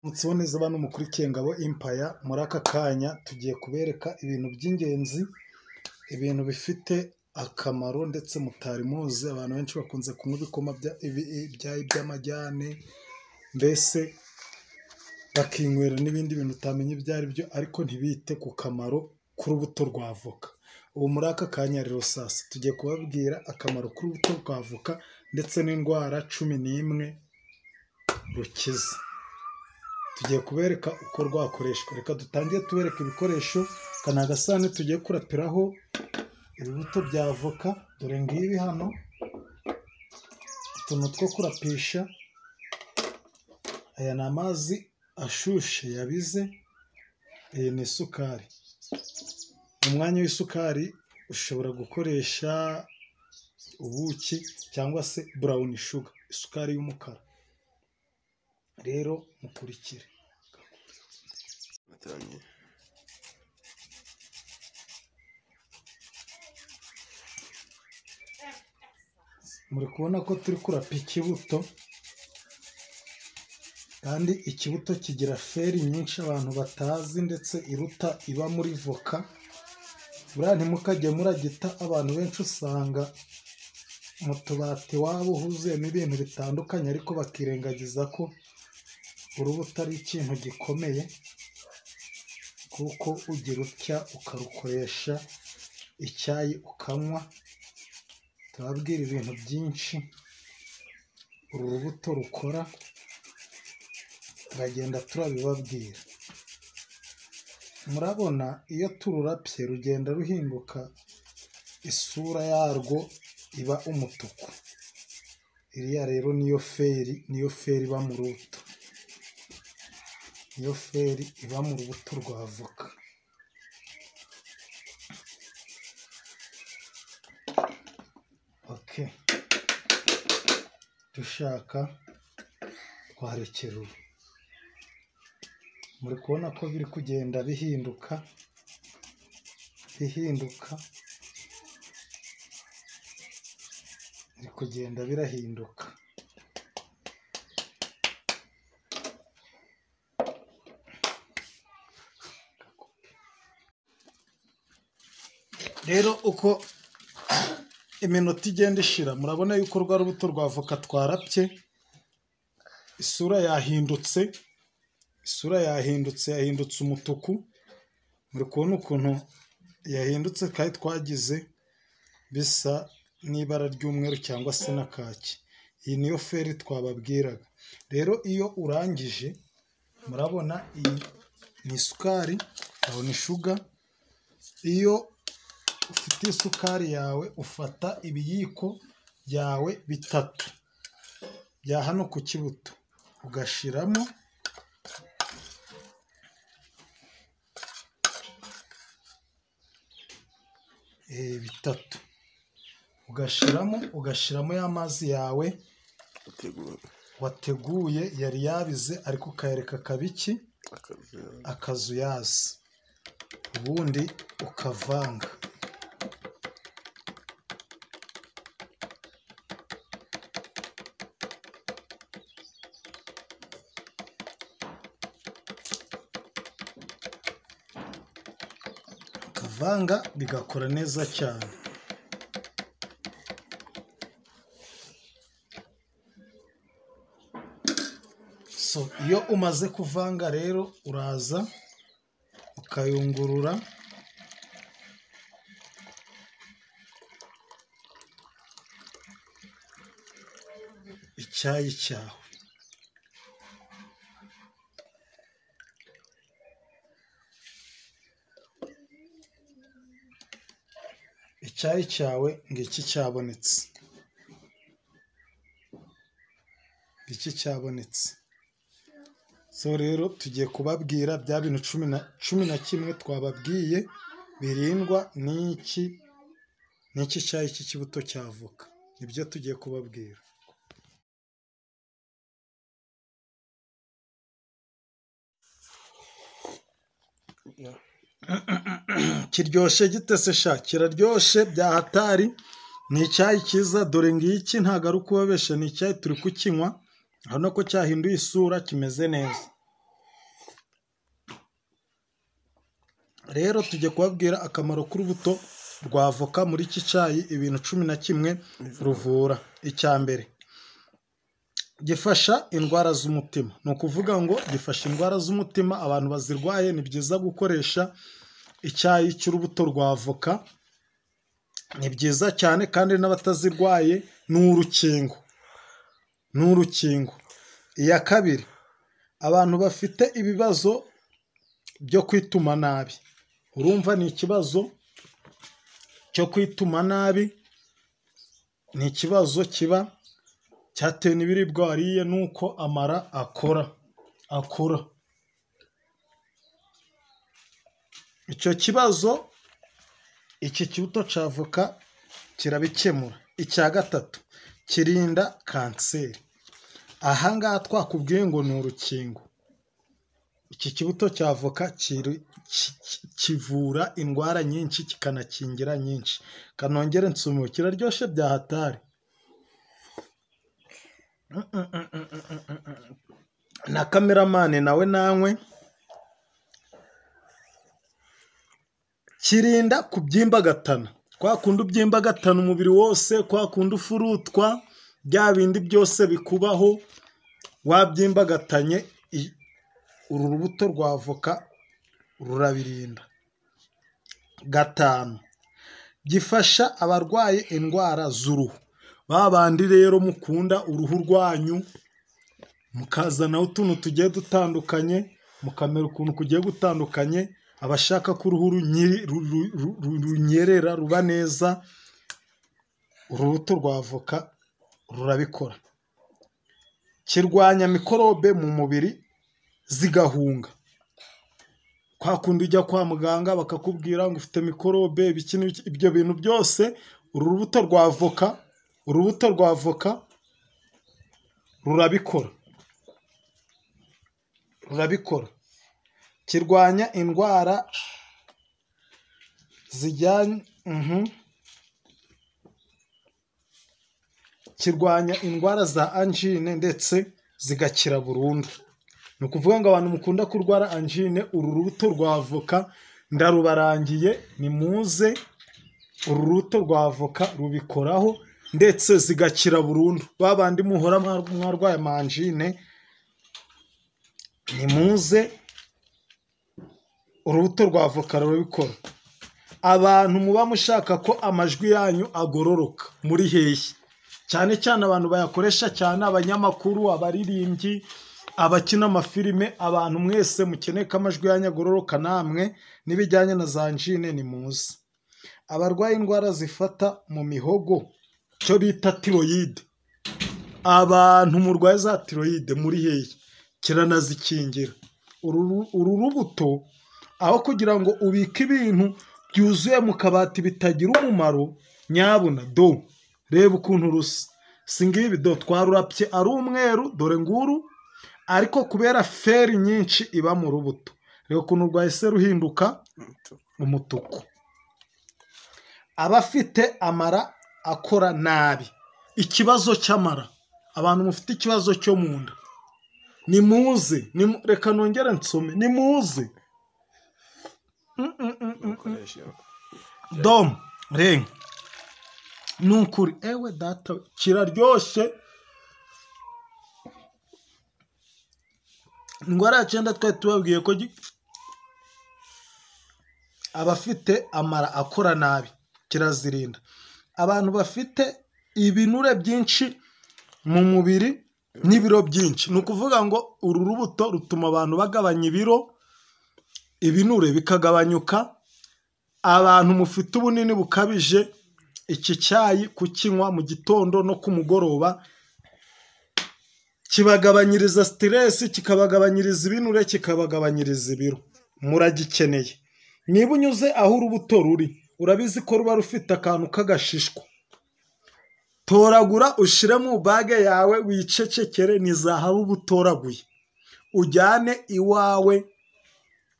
Mutsiboneze bano mukurikiye Ngabo Empire, muri aka kanya tugiye kubereka ibintu by'ingenzi, ibintu bifite akamaro ndetse mutari muzi. Abantu benshi bakunze kunywa ibikoma by'amajyane, mbese bakinywera n'ibindi bintu utamenya ibyo ari byo, ariko ntibite ku kamaro k'urubuto rwa avoka. Ubu muri aka kanya rero sasa tugiye kubabwira akamaro k'urubuto rwa avoka ndetse n'indwara 11 rukiza. Tugiye kubereka uko rwakoreshwa. Reka dutangire tubereka ibikoresho. Aka ni agasahani tugiye kurapiraho ibibuto bya avoka, dore ngibi hano, utuntu two kurapisha. Aya ni amazi ashushe yabize, iyi ni isukari. Mu mwanya w'isukari ushobora gukoresha ubuki cyangwa se brown sugar, isukari y'umukara. Rero mukurikire. Muri kubona ko turi kurapa ikibuto, kandi ikibuto kigira feri nyinshi abantu batazi, ndetse iruta iba muri voka. Buriya ntimukajye muragita, abantu benshi usanga mu tubati waba huzuyemo ibintu bitandukanye, ariko bakirengagiza ko urubuto ari ikintu gikomeye, kuko ugira utya ukarukoresha icyayi ukanywa. Turababwira ibintu byinshi uru rubuto rukora, turagenda turabibabwira. Murabona iyo tururapye rugenda ruhinduka, isura yarwo iba umutuku. Iriya rero niyo feri iba mu rubuto, niyo feri iba mu rubuto rwa avoka. Okay, dushaka twarekera ubu. Muri kubona ko biri kugenda bihinduka, biri kugenda birahinduka. Rero uko iminota igenda ishira, murabona yuko rwa rubuto rwa avoka twarapye isura yahindutse, yahindutse umutuku. Muri kubona ukuntu yahindutse, kandi twagize bisa n'ibara ry'umweru cyangwa se na kaki. Iyi niyo feri twababwiraga. Rero iyo urangije, murabona iyi ni isukari, aho ni shuga. Iyo ufite isukari yawe, ufata ibiyiko byawe 3 bya hano ku kibuto, ugashiramo bitatu, ugashiramo ya mazi yawe wateguye yari yabize, ariko ukayareka kabiki akazuyaza, ubundi ukavanga. Ukavanga bigakora neza cyane. Iyo umaze kuvanga rero, uraza ukayungurura icyayi cyawe. Icyayi cyawe ngiki cyabonetse, rero tugiye kubabwira bya bintu 11 twababwiye birindwa n'iki cyayi cy'ikibuto cya avoka, nibyo tugiye kubabwira. Kiryoshye gite se sha? Kiraryoshye bya hatari. Ni icyayi cyiza, dore ngiki ntabwo ari ukubabesha, ni icyayi turi kukinywa. Urabona ko cyahinduye isura, kimeze neza. rero tujye kubabwira akamaro k'urubuto rwa avoka muri iki cyayi, ibintu 11 ruvura. icya mbere, gifasha indwara z'umutima. Ni ukuvuga ngo gifasha indwara z'umutima, abantu bazirwaye ni byiza gukoresha icyayi cy'urubuto rwa avoka, ni byiza cyane. kandi n'abatazirwaye ni urukingo, ni urukingo. iya kabiri, abantu bafite ibibazo byo kwituma nabi. Urumva ni ikibazo cyo kwituma nabi, ni ikibazo kiba cyatewe n'ibiribwa wariye, nuko amara akora. Icyo kibazo iki kibuto cya avoka kirabikemura. icya gatatu, kirinda kanseri. Ahangaha twakubwiye ngo ni urukingo. Iki kibuto cya avoka kivura indwara nyinshi, kikanakingira nyinshi. Kanongere nsumire, kiraryoshye bya hatari. na kameramani nawe nanywe. Kirinda kubyimbagatana, kwa kundi ubyimbagatana umubiri wose, kwa kundi ufurutwa, bya bindi byose bikubaho wabyimbagatanye, uru rubuto rwa avoka rurabirinda. gatanu, gifasha abarwaye indwara z'uruhu. Babandi rero mukunda uruhu rwanyu, mukazanaho utuntu tugiye dutandukanye, mukamera ukuntu kugiye gutandukanye, abashaka ko uruhu runyerera ruba neza, urubuto rwa avoka rurabikora. Kirwanya mikorobe mu mubiri zigahunga. Kwa kundi ujya kwa muganga bakakubwira ngo ufite mikorobe, ibyo bintu byose urubuto rwa avoka rurabikora. Kirwanya indwara zijyanye kirwanya indwara za angine ndetse zigakira burundu. Ni ukuvuga ngo abantu mukunda kurwara angine, uru rubuto rwa avoka ndarubarangiye, ni muze uru rubuto rwa avoka rubikoraho ndetse zigakira burundu. Babandi muhora mwarwaye angine, ni muze urubuto rwa avoka rurabikora. Abantu muba mushaka ko amajwi yanyu agororoka, muri hehe? Cyane cyane abantu bayakoresha cyane, abanyamakuru, abaririmbyi, abakina amafilime, abantu mwese mukeneye ko amajwi yanyu agororoka, namwe n'ibijyanye na za angine ni muze. Abarwaye indwara zifata mu mihogo, cyo bita tiroyide, abantu murwaye za tiroyide muri hehe? Kiranazikingira. Uru rubuto aho kugira ngo ubike ibintu byuzuye mu kabati bitagira umumaro, nyabuna reba ukuntu rusa. Singibi twarurapye ari umweru, dore nguru, ariko kubera feri nyinshi iba mu rubuto, reba ukuntu rwahise ruhinduka umutuku. Abafite amara akora nabi, ikibazo cy'amara, abantu mufite ikibazo cyo mu nda, ni muze, reka nongere nsome, ni muze. Renga ni ukuri, ewe data, kiraryoshye. Indwara ya 9 twari tubabwiye ko abafite amara akora nabi kirazirinda. Abantu bafite ibinure byinshi mu mubiri n'ibiro byinshi, ni ukuvuga ngo uru rubuto rutuma abantu bagabanya ibiro, ibinure bikagabanyuka. Abantu mufite ubunini bukabije, iki cyayi kukinywa mu gitondo no ku mugoroba kibagabanyiriza stress, kikabagabanyiriza ibinure, kikabagabanyiriza ibiro. Muragikeneye. Niba unyuze aho urubuto ruri, urabizi ko ruba rufite akantu k'agashishwa, toragura ushire mu bage yawe, wicecekere, ni zahabu butoraguye, ujyane iwawe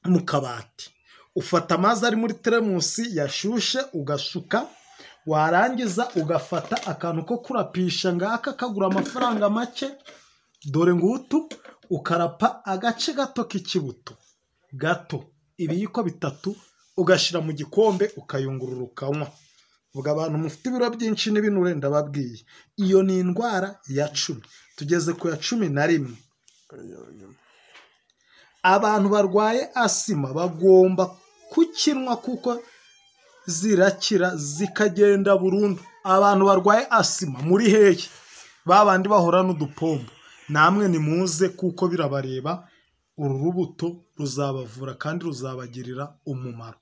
mu kabati. Ufata amazi ari muri teremusi yashushe ugasuka, warangiza ugafata akantu ko kurapisha ngaka kagura amafaranga make, dore ngutu, ukarapa agace gato k'ikibuto gato, ibiyiko 3 ugashyira mu gikombe ukayungurura ukanywa. ubwo abantu mufite ibiro byinshi n'ibinure ndababwiye, iyo ni indwara ya 10. tugeze ku ya 11. abantu barwaye asima bagomba kukinywa kuko zirakira zikagenda burundu. abantu barwaye asima muri hehe? babandi bahora n'udupombo, namwe nimuze kuko birabareba. uru rubuto ruzabavura kandi ruzabagirira umumaro.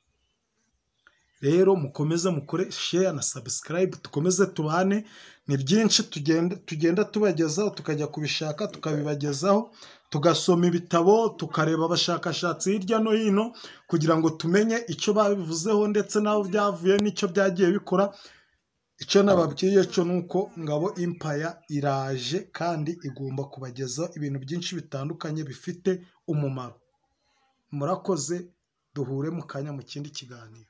rero mukomeze mukore share na subscribe, tukomeze tubane. ni byinshi tugenda tubagezaho, tukajya kubishaka tukabibagezaho, tugasoma ibitabo, tukareba abashakashatsi hirya no hino kugira ngo tumenye icyo babivuzeho ndetse n'aho byavuye n'icyo byagiye bikora. icyo nababwiye cyo ni uko Ngabo Empire iraje kandi igomba kubagezaho ibintu byinshi bitandukanye bifite umumaro. murakoze, duhure mu kanya mu kindi kiganiro.